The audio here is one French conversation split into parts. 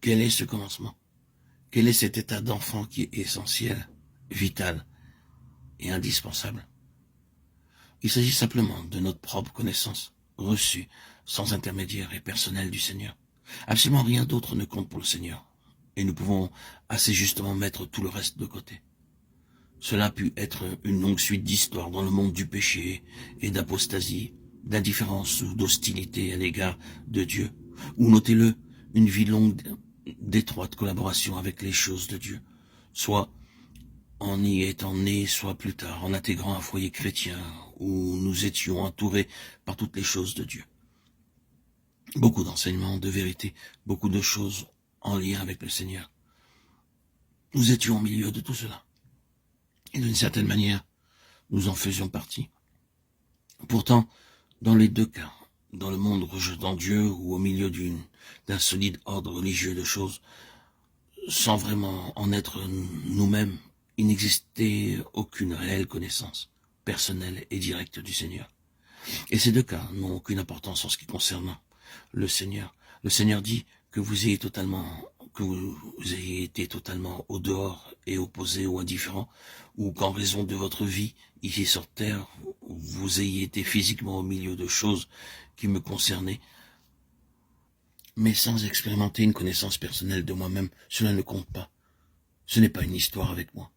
Quel est ce commencement? Quel est cet état d'enfant qui est essentiel, vital et indispensable? Il s'agit simplement de notre propre connaissance, reçue, sans intermédiaire et personnelle du Seigneur. Absolument rien d'autre ne compte pour le Seigneur, et nous pouvons assez justement mettre tout le reste de côté. Cela a pu être une longue suite d'histoires dans le monde du péché et d'apostasie, d'indifférence ou d'hostilité à l'égard de Dieu, ou notez-le, une vie longue d'étroite collaboration avec les choses de Dieu, soit en y étant nés, soit plus tard, en intégrant un foyer chrétien, où nous étions entourés par toutes les choses de Dieu. Beaucoup d'enseignements, de vérité, beaucoup de choses en lien avec le Seigneur. Nous étions au milieu de tout cela. Et d'une certaine manière, nous en faisions partie. Pourtant, dans les deux cas, dans le monde rejetant Dieu ou au milieu d'un solide ordre religieux de choses, sans vraiment en être nous-mêmes, il n'existait aucune réelle connaissance personnelle et directe du Seigneur. Et ces deux cas n'ont aucune importance en ce qui concerne le Seigneur. Le Seigneur dit que vous ayez été totalement au dehors et opposé ou indifférent, ou qu'en raison de votre vie ici sur terre, vous ayez été physiquement au milieu de choses qui me concernaient, mais sans expérimenter une connaissance personnelle de moi-même, cela ne compte pas. Ce n'est pas une histoire avec moi.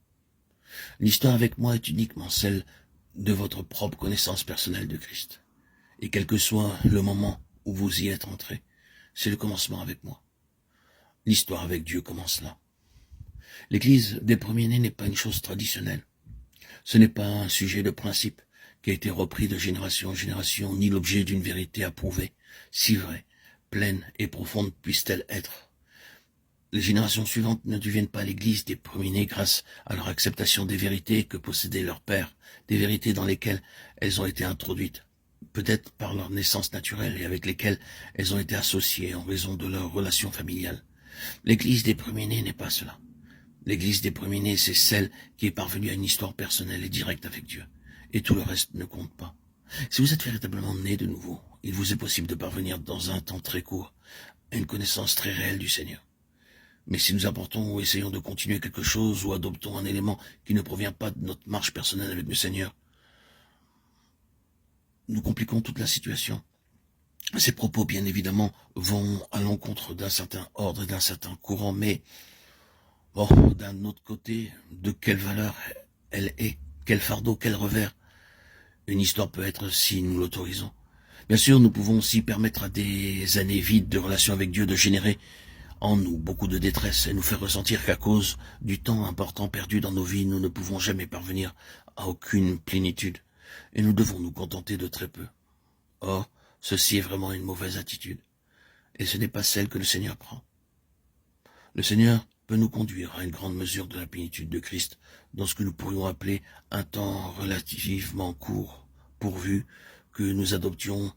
L'histoire avec moi est uniquement celle de votre propre connaissance personnelle de Christ. Et quel que soit le moment où vous y êtes entré, c'est le commencement avec moi. L'histoire avec Dieu commence là. L'Église des premiers-nés n'est pas une chose traditionnelle. Ce n'est pas un sujet de principe qui a été repris de génération en génération, ni l'objet d'une vérité approuvée, si vraie, pleine et profonde puisse-t-elle être. Les générations suivantes ne deviennent pas l'Église des premiers-nés grâce à leur acceptation des vérités que possédait leur père, des vérités dans lesquelles elles ont été introduites, peut-être par leur naissance naturelle et avec lesquelles elles ont été associées en raison de leur relation familiale. L'Église des premiers-nés n'est pas cela. L'Église des premiers-nés, c'est celle qui est parvenue à une histoire personnelle et directe avec Dieu. Et tout le reste ne compte pas. Si vous êtes véritablement né de nouveau, il vous est possible de parvenir dans un temps très court à une connaissance très réelle du Seigneur. Mais si nous apportons ou essayons de continuer quelque chose ou adoptons un élément qui ne provient pas de notre marche personnelle avec le Seigneur, nous compliquons toute la situation. Ces propos, bien évidemment, vont à l'encontre d'un certain ordre et d'un certain courant, mais bon, d'un autre côté, de quelle valeur elle est, quel fardeau, quel revers une histoire peut être si nous l'autorisons. Bien sûr, nous pouvons aussi permettre à des années vides de relation avec Dieu de générer en nous beaucoup de détresse et nous faire ressentir qu'à cause du temps important perdu dans nos vies, nous ne pouvons jamais parvenir à aucune plénitude et nous devons nous contenter de très peu. Or, ceci est vraiment une mauvaise attitude et ce n'est pas celle que le Seigneur prend. Le Seigneur peut nous conduire à une grande mesure de la plénitude de Christ dans ce que nous pourrions appeler un temps relativement court, pourvu que nous adoptions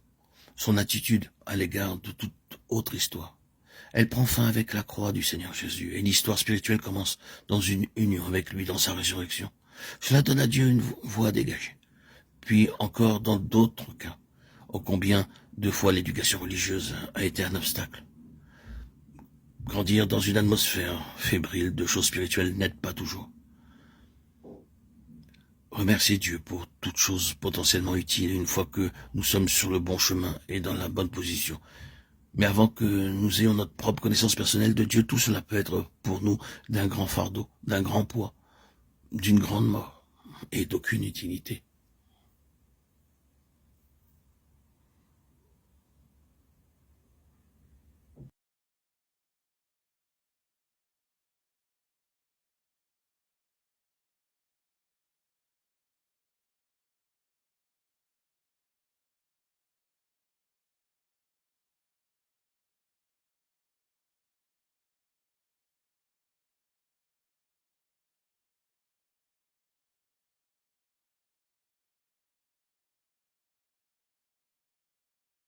son attitude à l'égard de toute autre histoire. Elle prend fin avec la croix du Seigneur Jésus, et l'histoire spirituelle commence dans une union avec lui dans sa résurrection. Cela donne à Dieu une voie dégagée. Puis encore dans d'autres cas, ô combien de fois l'éducation religieuse a été un obstacle. Grandir dans une atmosphère fébrile de choses spirituelles n'aide pas toujours. Remerciez Dieu pour toutes choses potentiellement utiles une fois que nous sommes sur le bon chemin et dans la bonne position. Mais avant que nous ayons notre propre connaissance personnelle de Dieu, tout cela peut être pour nous d'un grand fardeau, d'un grand poids, d'une grande mort et d'aucune utilité.